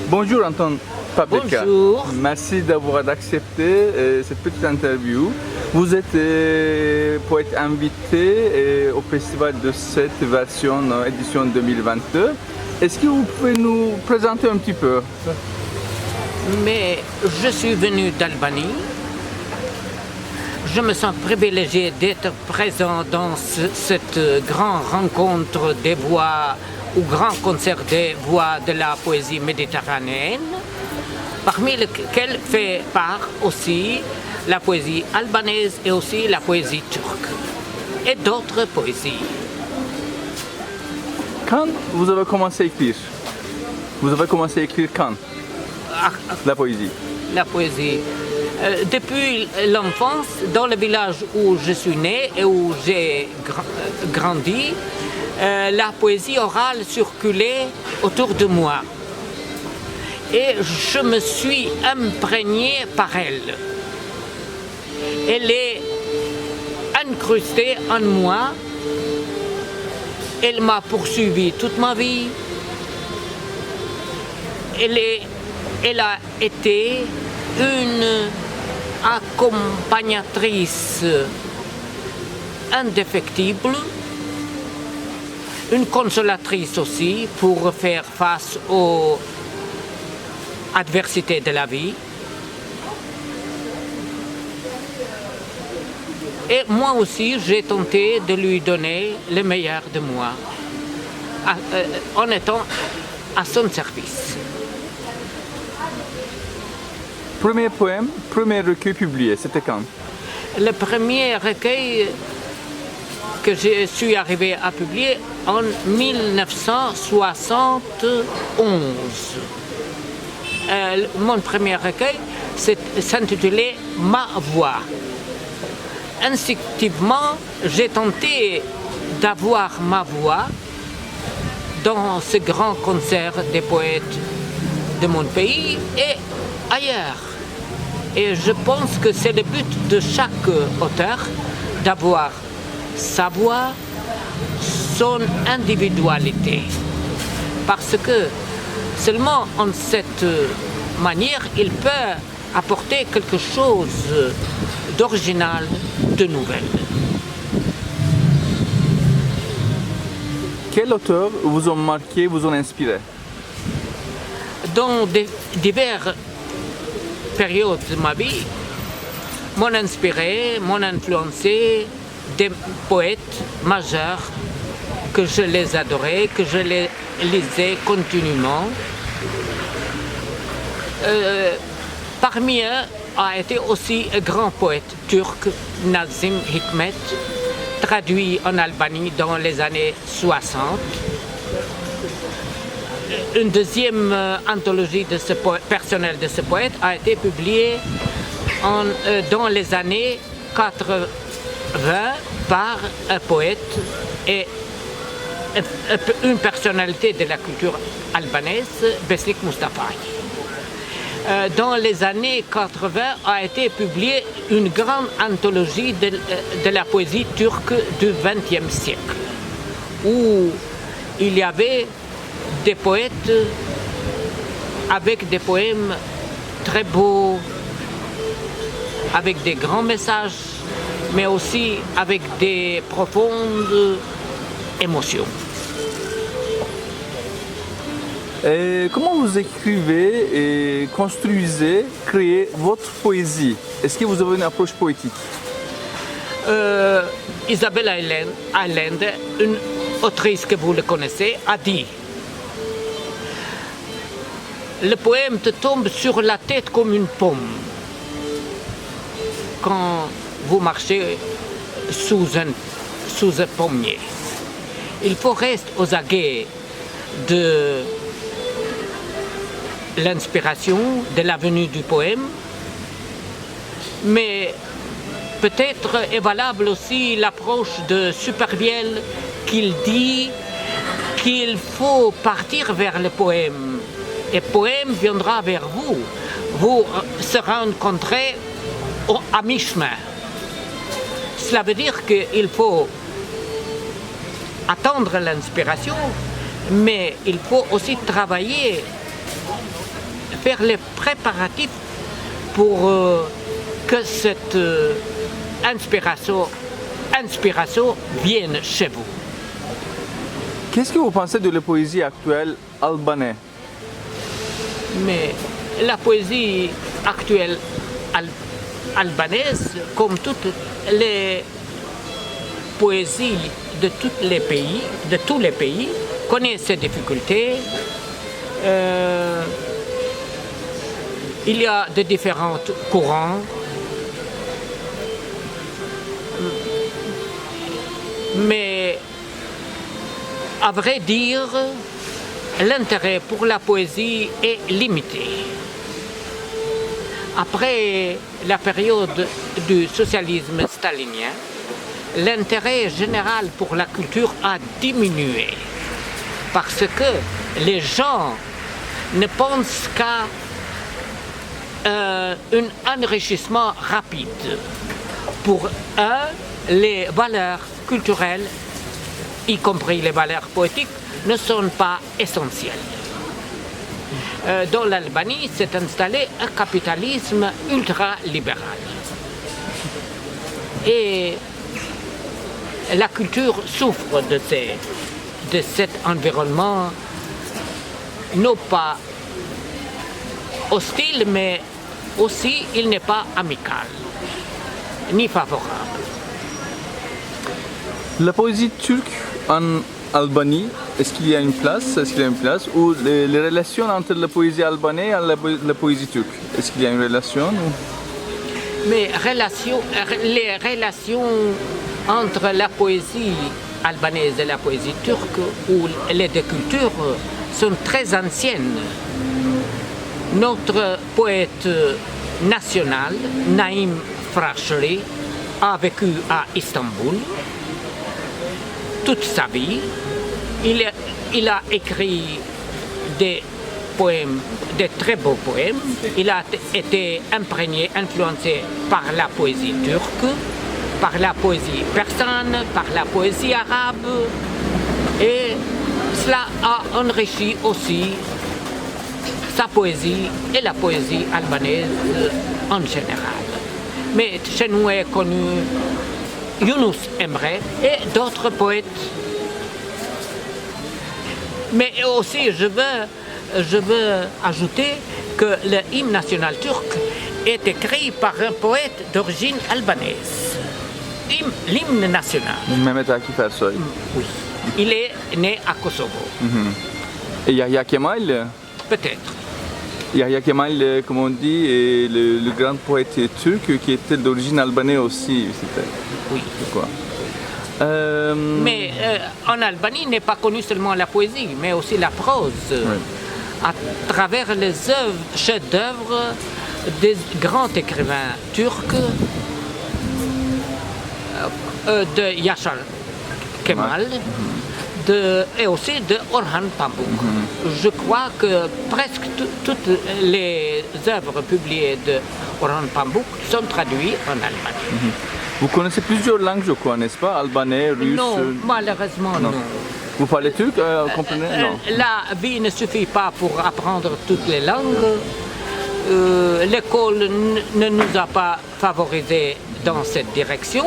Bonjour Anton Paprika. Bonjour. Merci d'avoir accepté cette petite interview. Vous êtes poète invité au festival de cette version édition 2022. Est-ce que vous pouvez nous présenter un petit peu? Mais je suis venu d'Albanie. Je me sens privilégié d'être présent dans cette grande rencontre des voix ou grand concert des voix de la poésie méditerranéenne, parmi lesquels fait part aussi la poésie albanaise et aussi la poésie turque et d'autres poésies. Quand vous avez commencé à écrire? Vous avez commencé à écrire quand? La poésie. La poésie. Depuis l'enfance, dans le village où je suis né et où j'ai grandi, la poésie orale circulait autour de moi. Et je me suis imprégné par elle. Elle est incrustée en moi. Elle m'a poursuivi toute ma vie. Elle a été une accompagnatrice indéfectible, une consolatrice aussi pour faire face aux adversités de la vie. Et moi aussi, j'ai tenté de lui donner le meilleur de moi, en étant à son service. Premier poème, premier recueil publié, c'était quand? Le premier recueil que je suis arrivé à publier en 1971. Mon premier recueil s'intitulait Ma voix. Instinctivement, j'ai tenté d'avoir ma voix dans ce grand concert des poètes de mon pays et ailleurs. Et je pense que c'est le but de chaque auteur d'avoir sa voix, son individualité. Parce que seulement en cette manière, il peut apporter quelque chose d'original, de nouvel. Quels auteurs vous ont marqué, vous ont inspiré? Dans diverses périodes de ma vie, m'ont inspiré, m'ont influencé des poètes majeurs que je les adorais, que je les lisais continuellement. Parmi eux a été aussi un grand poète turc, Nazım Hikmet, traduit en Albanie dans les années 60. Une deuxième anthologie de personnelle de ce poète a été publiée dans les années 80 par un poète et une personnalité de la culture albanaise, Besnik Mustafaï. Dans les années 80 a été publiée une grande anthologie de la poésie turque du XXe siècle, où il y avait des poètes avec des poèmes très beaux, avec des grands messages, mais aussi avec des profondes émotions. Et comment vous écrivez et construisez, créez votre poésie? Est-ce que vous avez une approche poétique? Isabelle Allende, une autrice que vous le connaissez, a dit: le poème te tombe sur la tête comme une pomme quand vous marchez sous un pommier. Il faut rester aux aguets de l'inspiration, de la venue du poème, mais peut-être est valable aussi l'approche de Supervielle qu'il dit qu'il faut partir vers le poème et le poème viendra vers vous. Vous se rencontrez à mi-chemin. Cela veut dire qu'il faut attendre l'inspiration, mais il faut aussi travailler faire les préparatifs pour que cette inspiration vienne chez vous. Qu'est-ce que vous pensez de la poésie actuelle albanaise? Mais la poésie actuelle albanaise, comme toutes les poésies de tous les pays, connaît ses difficultés. Il y a de différents courants. Mais à vrai dire, l'intérêt pour la poésie est limité. Après la période du socialisme stalinien, l'intérêt général pour la culture a diminué parce que les gens ne pensent qu'à un enrichissement rapide. Pour eux, les valeurs culturelles, y compris les valeurs poétiques, ne sont pas essentielles. Dans l'Albanie s'est installé un capitalisme ultralibéral. Et la culture souffre de cet environnement, non pas hostile, mais aussi il n'est pas amical, ni favorable. La poésie turque en Albanie, est-ce qu'il y a une place? Ou les relations entre la poésie albanaise et la poésie turque? Est-ce qu'il y a une relation? Mais les relations entre la poésie albanaise et la poésie turque, ou les deux cultures, sont très anciennes. Notre poète national, Naim Frashli, a vécu à Istanbul toute sa vie. Il a écrit des poèmes, des très beaux poèmes. Il a été imprégné, influencé par la poésie turque, par la poésie persane, par la poésie arabe. Et cela a enrichi aussi sa poésie et la poésie albanaise en général. Mais chez nous est connu Yunus Emre et d'autres poètes. Mais aussi, je veux ajouter que le hymne national turc est écrit par un poète d'origine albanaise. L'hymne national. Mehmet Akif Ersoy. Oui. Il est né à Kosovo. Et Yahya Kemal? Peut-être. Yahya Kemal, comme on dit, est le grand poète turc qui était d'origine albanaise aussi. Oui. Quoi. Mais en Albanie n'est pas connue seulement la poésie, mais aussi la prose. Oui. À travers les chefs-d'œuvre des grands écrivains turcs, de Yaşar Kemal, et aussi de Orhan Pamuk. Je crois que presque toutes les œuvres publiées de Orhan Pamuk sont traduites en Albanie. Vous connaissez plusieurs langues, je crois, n'est-ce pas? Albanais, russe? Non, malheureusement non. Vous parlez turc? Comprenez? Non. La vie ne suffit pas pour apprendre toutes les langues. L'école ne nous a pas favorisés dans cette direction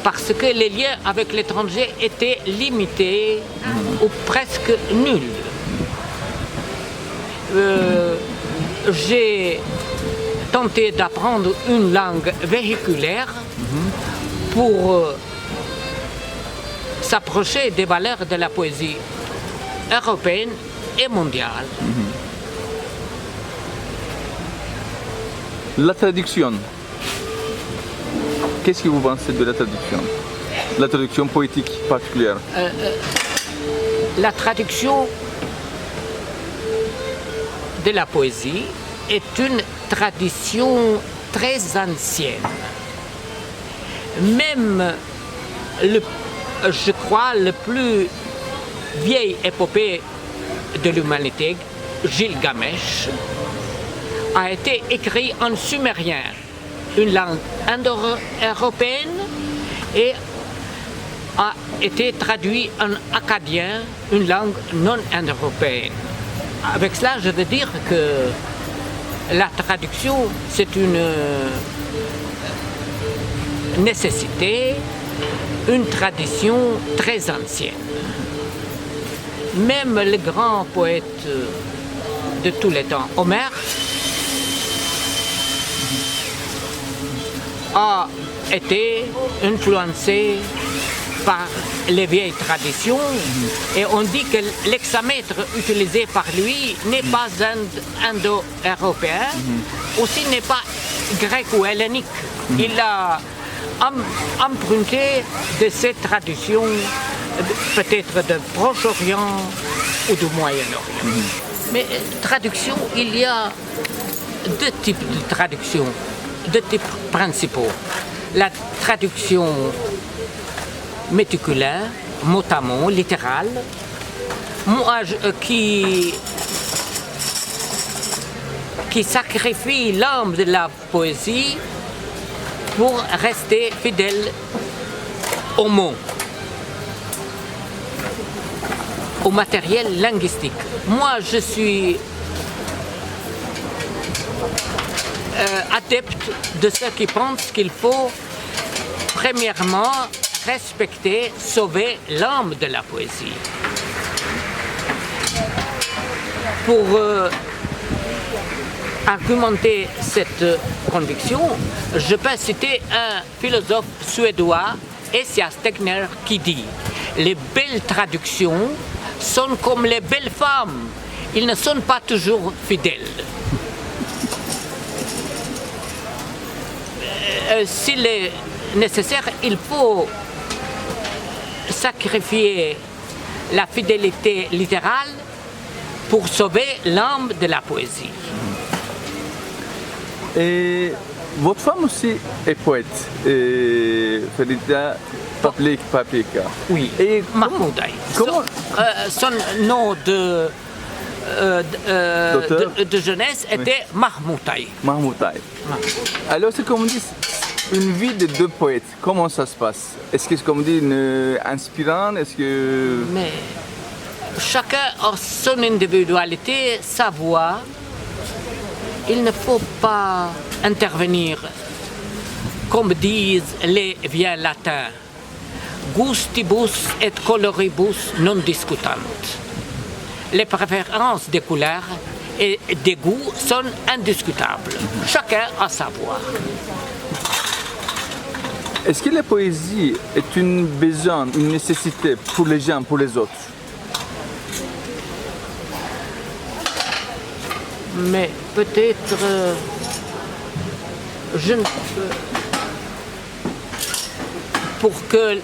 parce que les liens avec l'étranger étaient limités ou presque nuls. J'ai tenté d'apprendre une langue véhiculaire pour s'approcher des valeurs de la poésie européenne et mondiale. La traduction. Qu'est-ce que vous pensez de la traduction? La traduction poétique particulière. La traduction de la poésie est une tradition très ancienne. Même, je crois, le plus vieille épopée de l'humanité, Gilgamesh, a été écrit en sumérien, une langue indo-européenne, et a été traduit en akkadien, une langue non indo-européenne. avec cela, je veux dire que la traduction, c'est une nécessité, une tradition très ancienne. Même les grands poètes de tous les temps, Homère, a été influencé par les vieilles traditions et on dit que l'hexamètre utilisé par lui n'est pas indo-européen, aussi n'est pas grec ou hellénique. Il a emprunté de cette tradition peut-être de Proche-Orient ou du Moyen-Orient. Mais traduction, il y a deux types de traduction, deux types principaux. La traduction méticulaire, mot à mot, littérale, qui sacrifie l'âme de la poésie pour rester fidèle au mot, au matériel linguistique. Moi, je suis adepte de ceux qui pensent qu'il faut, premièrement, respecter, sauver l'âme de la poésie. Pour argumenter cette conviction, je peux citer un philosophe suédois, Esaias Tegnér, qui dit « Les belles traductions sont comme les belles femmes, ils ne sont pas toujours fidèles. » S'il est nécessaire, il faut sacrifier la fidélité littérale pour sauver l'âme de la poésie. Et votre femme aussi est poète, Ferida Paprika. Oui, Et Mahmoudaï. comment- Son nom de jeunesse était Mahmoudaï. Mahmoutaï. Alors, c'est comme on dit, une vie de deux poètes, comment ça se passe? Est-ce que c'est comme on dit inspirant? Est-ce que... Mais chacun a son individualité, sa voix. Il ne faut pas intervenir, comme disent les vieux latins, gustibus et coloribus non discutant. Les préférences des couleurs et des goûts sont indiscutables. Chacun a sa voix. Est-ce que la poésie est une besoin, une nécessité pour les gens, pour les autres? Mais peut-être pour que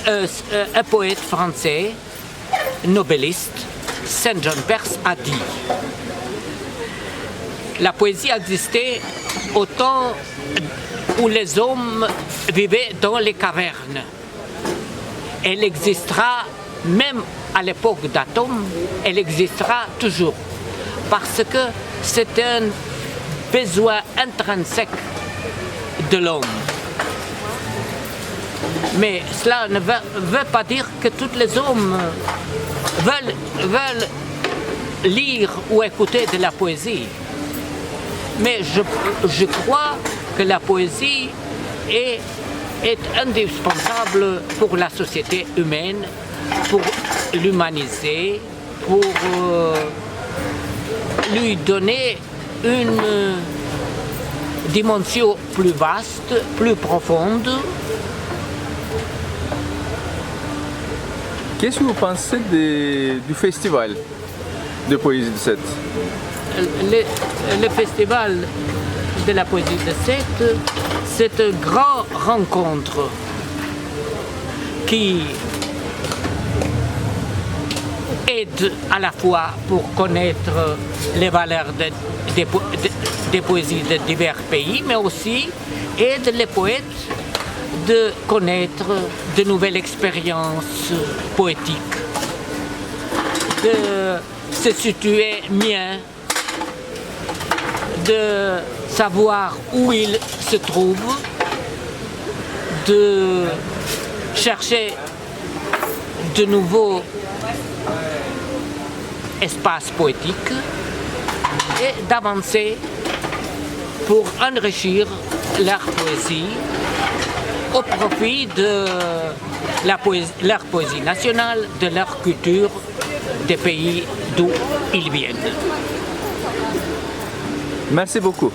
un poète français, nobeliste, Saint John Perse a dit la poésie existait au temps où les hommes vivaient dans les cavernes. Elle existera même à l'époque d'Atome, elle existera toujours. Parce que c'est un besoin intrinsèque de l'homme. Mais cela ne veut pas dire que tous les hommes veulent lire ou écouter de la poésie. Mais je crois que la poésie est indispensable pour la société humaine, pour l'humaniser, pour lui donner une dimension plus vaste, plus profonde. Qu'est-ce que vous pensez du festival de poésie de Sète? Le festival de la poésie de Sète, c'est une grande rencontre qui aide à la fois pour connaître les valeurs des poésies de divers pays, mais aussi aide les poètes de connaître de nouvelles expériences poétiques, de se situer mieux, de savoir où ils se trouvent, de chercher de nouveaux espace poétique et d'avancer pour enrichir leur poésie au profit de leur poésie nationale, de leur culture, des pays d'où ils viennent. Merci beaucoup.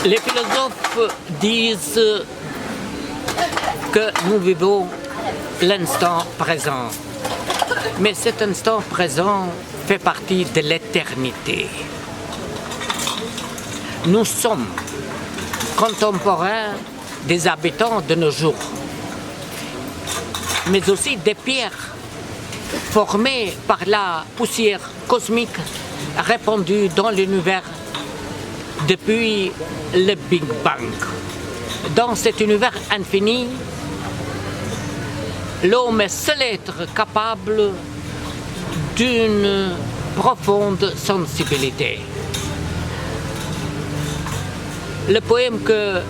Les philosophes disent que nous vivons l'instant présent, mais cet instant présent fait partie de l'éternité. Nous sommes contemporains des habitants de nos jours, mais aussi des pierres formées par la poussière cosmique répandue dans l'univers depuis le Big Bang. Dans cet univers infini, l'homme est seul être capable d'une profonde sensibilité. Le poème que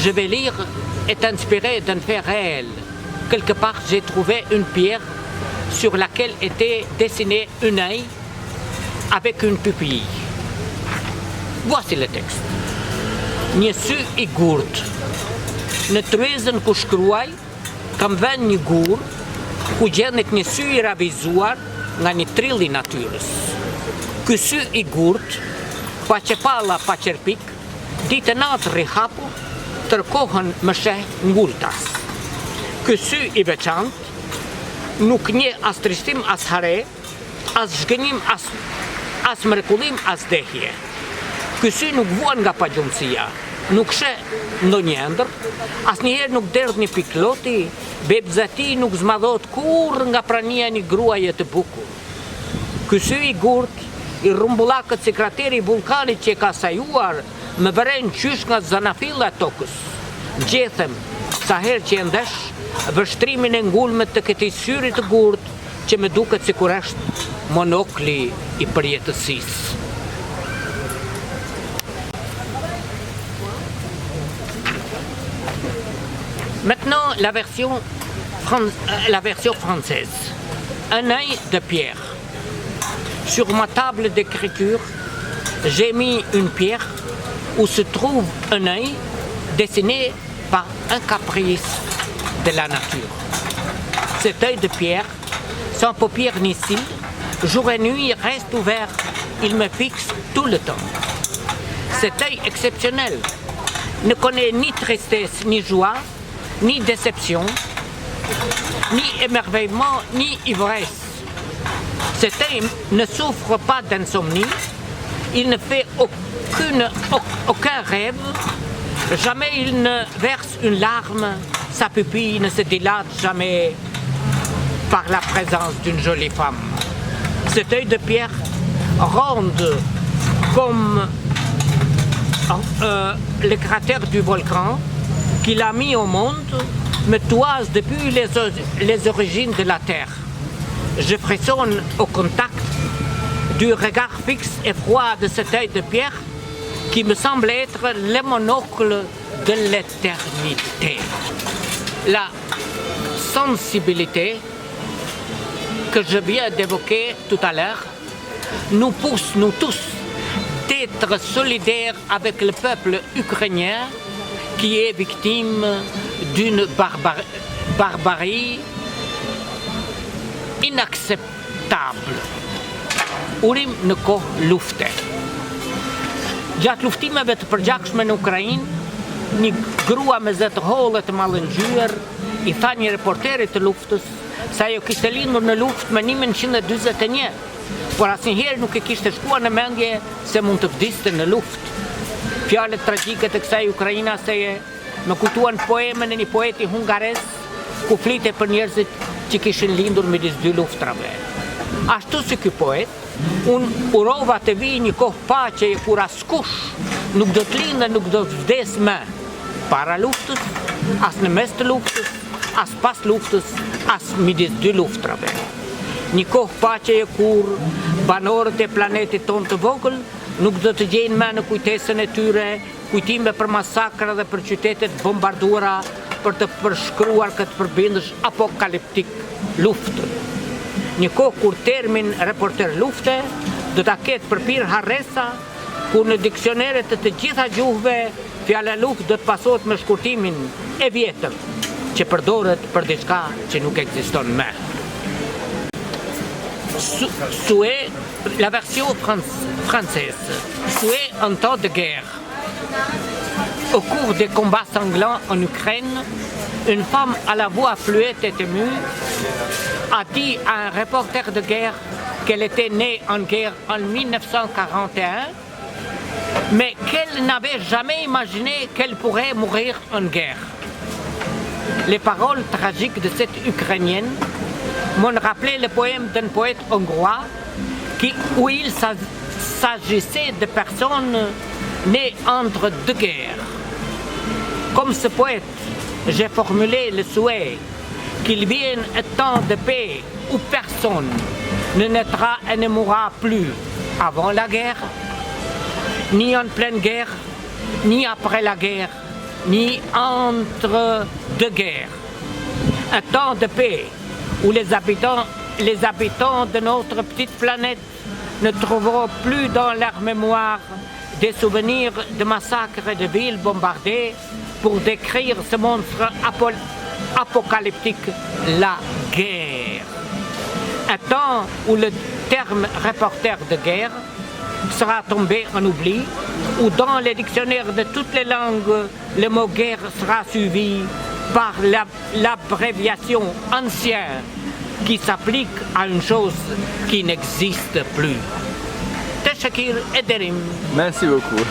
je vais lire est inspiré d'un fait réel. Quelque part, j'ai trouvé une pierre sur laquelle était dessiné un œil avec une pupille. Voici le texte. Një sy I gurt, në tryezën ku shkruaj, kam vënë një gur, ku gjendet një sy I ravizuar nga një trill I natyrës. Ky sy I gurt, pa qepalla pa qerpik, ditë natë rihapur, tërkohën më sheh ngultas. Ky sy I veçantë, nuk nje as trishtim as hare, as zhgënjim as mrekullim as dehje. Ky sy nuk vuan nga pagjumësia, nuk sheh ndonjë ëndër, asnjëherë nuk derdh një pikë loti, bebza e tij nuk zmadhohet kurrë nga prania një gruaje të bukur. Ky sy I gurt, I rrumbullakët si krateri I vulkanit që e ka sajuar, më vëren qysh nga zanafilla e tokës. Gjethem, sa herë që e ndesh, vështrimin e ngulmet të këtij syri të gurt, që më duket sikur është monokli I përjetësisë. Maintenant, la version française. Un œil de pierre. Sur ma table d'écriture, j'ai mis une pierre où se trouve un œil dessiné par un caprice de la nature. Cet œil de pierre, sans paupières ni cils, jour et nuit reste ouvert, il me fixe tout le temps. Cet œil exceptionnel ne connaît ni tristesse ni joie, ni déception, ni émerveillement, ni ivresse. Cet œil ne souffre pas d'insomnie, il ne fait aucun rêve, jamais il ne verse une larme, sa pupille ne se dilate jamais par la présence d'une jolie femme. Cet œil de pierre ronde comme le cratère du volcan qu'il a mis au monde, me toise depuis les origines de la terre. Je frissonne au contact du regard fixe et froid de cet œil de pierre qui me semble être le monocle de l'éternité. La sensibilité que je viens d'évoquer tout à l'heure nous pousse, nous tous, d'être solidaires avec le peuple ukrainien qui est victime d'une barbarie inacceptable. Urim në kohë lufte. Gjatë luftimeve të përgjakshme në Ukrainë, një grua me zë të hollë të mallëngjyer I tha një reporterit të luftës se ajo kishte lindur në luftë me 1941, por asnjëherë nuk e kishte shkuar në mendje se mund të vdiste në luftë. Fjalët tragjike të kësaj ukrainaseje më kujtuan poemën e një poeti hungarez ku flite për njerëzit që kishin lindur midis dy luftrave. Ashtu si ky poet, unë urova të vijë një kohë paqeje kur askush nuk do të lindë, nuk do të vdes më para luftës, as në mes të luftës, as pas luftës, as midis dy luftrave. Një kohë paqeje kur banorët e planetit tonë të vogël nuk do të gjejnë më në kujtesën e tyre kujtime për masakra dhe për qytetet bombarduara për të përshkruar këtë përbindës apokaliptik luftën. Nico termin reporter lufte, do ta ketë përpir harresa, ku në diksionerët të gjitha gjuhëve fjala luftë do të pasohet me shkurtimin e vjetër, që përdoret për diçka që nuk ekziston më. La version française. Souhait en temps de guerre. Au cours des combats sanglants en Ukraine, une femme à la voix fluette et émue a dit à un reporter de guerre qu'elle était née en guerre en 1941, mais qu'elle n'avait jamais imaginé qu'elle pourrait mourir en guerre. Les paroles tragiques de cette Ukrainienne m'ont rappelé le poème d'un poète hongrois où il s'agissait de personnes nées entre deux guerres. Comme ce poète, j'ai formulé le souhait qu'il vienne un temps de paix où personne ne naîtra et ne mourra plus avant la guerre, ni en pleine guerre, ni après la guerre, ni entre deux guerres. Un temps de paix où les habitants de notre petite planète ne trouveront plus dans leur mémoire des souvenirs de massacres et de villes bombardées pour décrire ce monstre apocalyptique, la guerre. Un temps où le terme reporter de guerre sera tombé en oubli, où dans les dictionnaires de toutes les langues, le mot guerre sera suivi par l'abréviation ancien qui s'applique à une chose qui n'existe plus. Teşekkür ederim. Merci beaucoup.